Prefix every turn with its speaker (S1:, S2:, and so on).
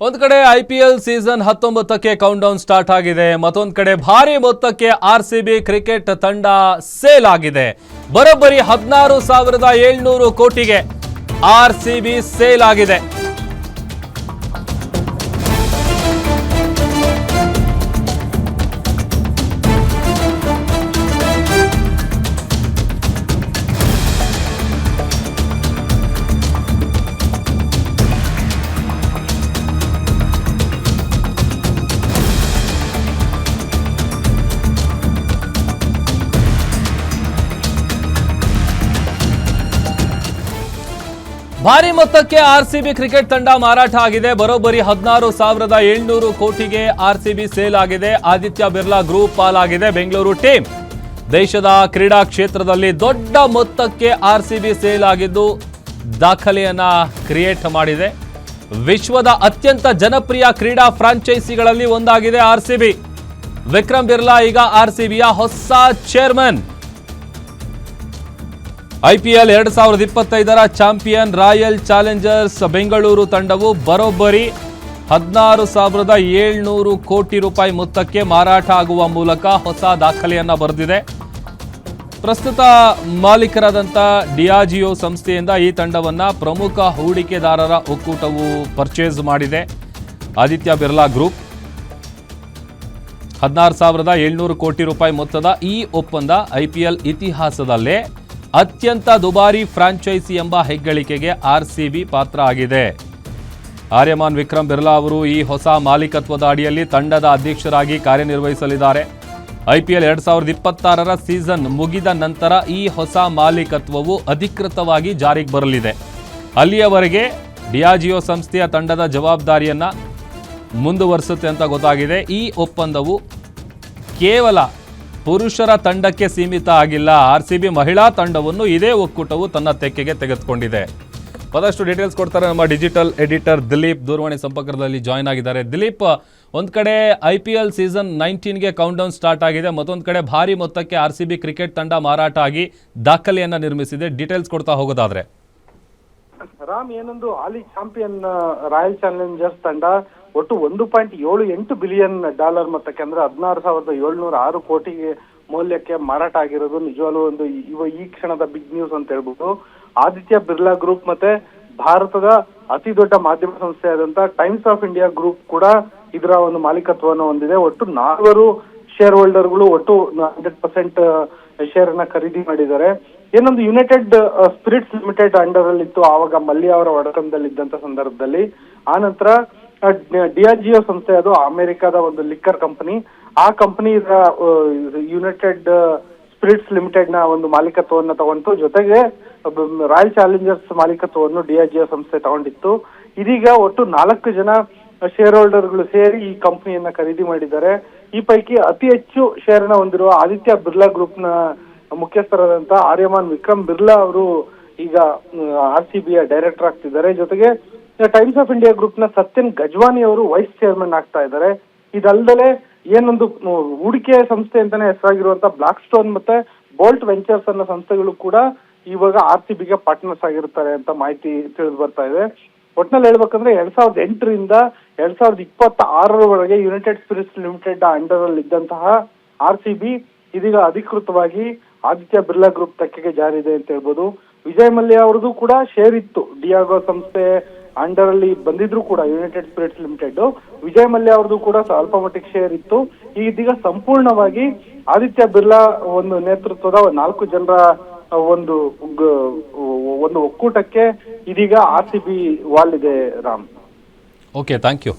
S1: ಒಂದು ಕಡೆ IPL season 19ಕ್ಕೆ ಕೌಂಟ್ ಡೌನ್ ಸ್ಟಾರ್ಟ್ ಆಗಿದೆ. ಮತ್ತೊಂದು ಕಡೆ ಭಾರಿ ಮೊತ್ತಕ್ಕೆ RCB ಕ್ರಿಕೆಟ್ ತಂಡ ಸೇಲ್ ಆಗಿದೆ. ಬರೋಬ್ಬರಿ 16,700 ಕೋಟಿಗೆ RCB ಸೇಲ್ ಆಗಿದೆ. ಭಾರಿ ಮೊತ್ತಕ್ಕೆ RCB ಕ್ರಿಕೆಟ್ ತಂಡ ಮಾರಾಟ ಆಗಿದೆ. ಬರೋಬ್ಬರಿ 16,700 ಕೋಟಿಗೆ RCB ಸೇಲ್ ಆಗಿದೆ. ಆದಿತ್ಯ ಬಿರ್ಲಾ ಗ್ರೂಪ್ ಪಾಲಾಗಿದೆ. ಬೆಂಗಳೂರು ಟೀಮ್ ದೇಶದ ಕ್ರೀಡಾ ಕ್ಷೇತ್ರದಲ್ಲಿ ದೊಡ್ಡ ಮೊತ್ತಕ್ಕೆ RCB ಸೇಲ್ ಆಗಿದ್ದು ದಾಖಲೆಯನ್ನ ಕ್ರಿಯೇಟ್ ಮಾಡಿದೆ. ವಿಶ್ವದ ಅತ್ಯಂತ ಜನಪ್ರಿಯ ಕ್ರೀಡಾ ಫ್ರಾಂಚೈಸಿಗಳಲ್ಲಿ ಒಂದಾಗಿದೆ RCB. ವಿಕ್ರಮ್ ಬಿರ್ಲಾ ಈಗ RCBಯ ಹೊಸ ಚೇರ್ಮನ್. IPL 2025ರ ಚಾಂಪಿಯನ್ ರಾಯಲ್ ಚಾಲೆಂಜರ್ಸ್ ಬೆಂಗಳೂರು ತಂಡವು ಬರೋಬ್ಬರಿ 16,700 ಕೋಟಿ ರೂಪಾಯಿ ಮೊತ್ತಕ್ಕೆ ಮಾರಾಟ ಆಗುವ ಮೂಲಕ ಹೊಸ ದಾಖಲೆಯನ್ನ ಬರೆದಿದೆ. ಪ್ರಸ್ತುತ ಮಾಲೀಕರಾದಂಥ ಡಿಯಾಜಿಯೋ ಸಂಸ್ಥೆಯಿಂದ ಈ ತಂಡವನ್ನ ಪ್ರಮುಖ ಹೂಡಿಕೆದಾರರ ಒಕ್ಕೂಟವು ಪರ್ಚೇಸ್ ಮಾಡಿದೆ. ಆದಿತ್ಯ ಬಿರ್ಲಾ ಗ್ರೂಪ್ 16,700 ಕೋಟಿ ರೂಪಾಯಿ ಮೊತ್ತದ ಈ ಒಪ್ಪಂದ IPL ಇತಿಹಾಸದಲ್ಲೇ ಅತ್ಯಂತ ದುಬಾರಿ ಫ್ರಾಂಚೈಸಿ ಎಂಬ ಹೆಗ್ಗಳಿಕೆಗೆ RCB ಪಾತ್ರ ಆಗಿದೆ. ಆರ್ಯಮಾನ್ ವಿಕ್ರಮ್ ಬಿರ್ಲಾ ಅವರು ಈ ಹೊಸ ಮಾಲೀಕತ್ವದ ಅಡಿಯಲ್ಲಿ ತಂಡದ ಅಧ್ಯಕ್ಷರಾಗಿ ಕಾರ್ಯನಿರ್ವಹಿಸಲಿದ್ದಾರೆ. IPL 2026ರ ಸೀಸನ್ ಮುಗಿದ ನಂತರ ಈ ಹೊಸ ಮಾಲೀಕತ್ವವು ಅಧಿಕೃತವಾಗಿ ಜಾರಿಗೆ ಬರಲಿದೆ. ಅಲ್ಲಿಯವರೆಗೆ ಡಿಯಾಜಿಯೋ ಸಂಸ್ಥೆಯ ತಂಡದ ಜವಾಬ್ದಾರಿಯನ್ನ ಮುಂದುವರಿಸುತ್ತೆ ಅಂತ ಗೊತ್ತಾಗಿದೆ. ಈ ಒಪ್ಪಂದವು ಕೇವಲ ಪುರುಷರ ತಂಡಕ್ಕೆ ಸೀಮಿತ ಆಗಿಲ್ಲ. RCB ಮಹಿಳಾ ತಂಡವನ್ನು ಇದೇ ಒಕ್ಕೂಟವು ತನ್ನ ತೆಕ್ಕೆಗೆ ತೆಗೆದುಕೊಂಡಿದೆ. ಮತ್ತಷ್ಟು ಡೀಟೇಲ್ಸ್ ಕೊಡ್ತಾರೆ ನಮ್ಮ ಡಿಜಿಟಲ್ ಎಡಿಟರ್ ದಿಲೀಪ್ ದೂರವಾಣಿ ಸಂಪರ್ಕದಲ್ಲಿ ಜಾಯ್ನ್ ಆಗಿದ್ದಾರೆ. ದಿಲೀಪ್, ಒಂದು ಕಡೆ IPL ಸೀಸನ್ 19ಗೆ ಕೌಂಟ್ ಡೌನ್ ಸ್ಟಾರ್ಟ್ ಆಗಿದೆ. ಮತ್ತೊಂದು ಕಡೆ ಭಾರಿ ಮೊತ್ತಕ್ಕೆ RCB ಕ್ರಿಕೆಟ್ ತಂಡ ಮಾರಾಟ ಆಗಿ ದಾಖಲೆಯನ್ನ ನಿರ್ಮಿಸಿದೆ. ಡೀಟೇಲ್ಸ್ ಕೊಡ್ತಾ ಹೋಗೋದಾದ್ರೆ
S2: ರಾಮ್, ಏನೊಂದು ಹಾಲಿ ಚಾಂಪಿಯನ್ ರಾಯಲ್ ಚಾಲೆಂಜರ್ಸ್ ತಂಡ ಒಟ್ಟು $1.78 ಬಿಲಿಯನ್ ಮೊತ್ತಕ್ಕೆ ಅಂದ್ರೆ 16,706 ಕೋಟಿಗೆ ಮೌಲ್ಯಕ್ಕೆ ಮಾರಾಟ ಆಗಿರೋದು ನಿಜವಾಗ್ಲೂ ಒಂದು ಈ ಕ್ಷಣದ ಬಿಗ್ ನ್ಯೂಸ್ ಅಂತ ಹೇಳ್ಬೋದು. ಆದಿತ್ಯ ಬಿರ್ಲಾ ಗ್ರೂಪ್ ಮತ್ತೆ ಭಾರತದ ಅತಿ ದೊಡ್ಡ ಮಾಧ್ಯಮ ಸಂಸ್ಥೆ ಆದಂತ ಟೈಮ್ಸ್ ಆಫ್ ಇಂಡಿಯಾ ಗ್ರೂಪ್ ಕೂಡ ಇದರ ಒಂದು ಮಾಲೀಕತ್ವವನ್ನು ಹೊಂದಿದೆ. ಒಟ್ಟು 4 ಶೇರ್ ಹೋಲ್ಡರ್ಗಳು ಒಟ್ಟು 100% ಶೇರ್ ಅನ್ನ ಖರೀದಿ ಮಾಡಿದ್ದಾರೆ. ಏನೊಂದು ಯುನೈಟೆಡ್ ಸ್ಪಿರಿಟ್ಸ್ ಲಿಮಿಟೆಡ್ ಅಂಡರ್ ಅಲ್ಲಿ ಇತ್ತು ಆವಾಗ ಮಲ್ಯ ಅವರ ಒಡೆತನದಲ್ಲಿ ಇದ್ದಂತ ಸಂದರ್ಭದಲ್ಲಿ. ಆ ನಂತರ ಡಿಯಾಜಿಯೋ ಸಂಸ್ಥೆ, ಅದು ಅಮೆರಿಕದ ಒಂದು ಲಿಕ್ಕರ್ ಕಂಪನಿ. ಆ ಕಂಪನಿ ಯುನೈಟೆಡ್ ಸ್ಪಿರಿಟ್ಸ್ ಲಿಮಿಟೆಡ್ ನ ಒಂದು ಮಾಲೀಕತ್ವವನ್ನು ತಗೊಂಡು ಜೊತೆಗೆ ರಾಯಲ್ ಚಾಲೆಂಜರ್ಸ್ ಮಾಲೀಕತ್ವವನ್ನು ಡಿಯಾಜಿಯೋ ಸಂಸ್ಥೆ ತಗೊಂಡಿತ್ತು. ಇದೀಗ ಒಟ್ಟು 4 ಜನ ಶೇರ್ ಹೋಲ್ಡರ್ಗಳು ಸೇರಿ ಈ ಕಂಪನಿಯನ್ನ ಖರೀದಿ ಮಾಡಿದ್ದಾರೆ. ಈ ಪೈಕಿ ಅತಿ ಹೆಚ್ಚು ಶೇರ್ ನ ಹೊಂದಿರುವ ಆದಿತ್ಯ ಬಿರ್ಲಾ ಗ್ರೂಪ್ ನ ಮುಖ್ಯಸ್ಥರಾದಂತ ಆರ್ಯಮಾನ್ ವಿಕ್ರಮ್ ಬಿರ್ಲಾ ಅವರು ಈಗ RCBಯ ಡೈರೆಕ್ಟರ್ ಆಗ್ತಿದ್ದಾರೆ. ಜೊತೆಗೆ ಟೈಮ್ಸ್ ಆಫ್ ಇಂಡಿಯಾ ಗ್ರೂಪ್ ನ ಸತ್ಯನ್ ಗಜ್ವಾನಿ ಅವರು ವೈಸ್ ಚೇರ್ಮನ್ ಆಗ್ತಾ ಇದ್ದಾರೆ. ಇದಲ್ಲದೆ ಏನೊಂದು ಹೂಡಿಕೆ ಸಂಸ್ಥೆ ಅಂತಾನೆ ಹೆಸರಾಗಿರುವಂತ ಬ್ಲಾಕ್ ಸ್ಟೋನ್ ಮತ್ತೆ ಬೋಲ್ಟ್ ವೆಂಚರ್ಸ್ ಅನ್ನೋ ಸಂಸ್ಥೆಗಳು ಕೂಡ ಇವಾಗ RCBಗೆ ಪಾರ್ಟ್ನರ್ಸ್ ಆಗಿರ್ತಾರೆ ಅಂತ ಮಾಹಿತಿ ತಿಳಿದು ಬರ್ತಾ ಇದೆ. ಒಟ್ನಲ್ಲಿ ಹೇಳ್ಬೇಕಂದ್ರೆ 2008ರಿಂದ 2026ರವರೆಗೆ ಯುನೈಟೆಡ್ ಸ್ಪಿರಿಟ್ಸ್ ಲಿಮಿಟೆಡ್ ಅಂಡರ್ ಅಲ್ಲಿ ಇದ್ದಂತಹ RCB ಇದೀಗ ಅಧಿಕೃತವಾಗಿ ಆದಿತ್ಯ ಬಿರ್ಲಾ ಗ್ರೂಪ್ ತೆಕ್ಕೆಗೆ ಜಾರಿದೆ ಅಂತ ಹೇಳ್ಬೋದು. ವಿಜಯ್ ಮಲ್ಯ ಅವ್ರದ್ದು ಕೂಡ ಶೇರ್ ಇತ್ತು, ಡಿಯಾಗೋ ಸಂಸ್ಥೆ ಅಂಡರ್ ಅಲ್ಲಿ ಬಂದಿದ್ರು ಕೂಡ United spirits limited. Vijay Mallya ಅವ್ರದ್ದು ಕೂಡ ಸ್ವಲ್ಪ ಮಟ್ಟಿಗೆ ಶೇರ್ ಇತ್ತು. ಇದೀಗ ಸಂಪೂರ್ಣವಾಗಿ ಆದಿತ್ಯ ಬಿರ್ಲಾ ಒಂದು ನೇತೃತ್ವದ 4 ಜನರ ಒಂದು ಒಕ್ಕೂಟಕ್ಕೆ ಇದೀಗ RCB ವಾಲಿದೆ ರಾಮ್.
S1: Okay, thank you.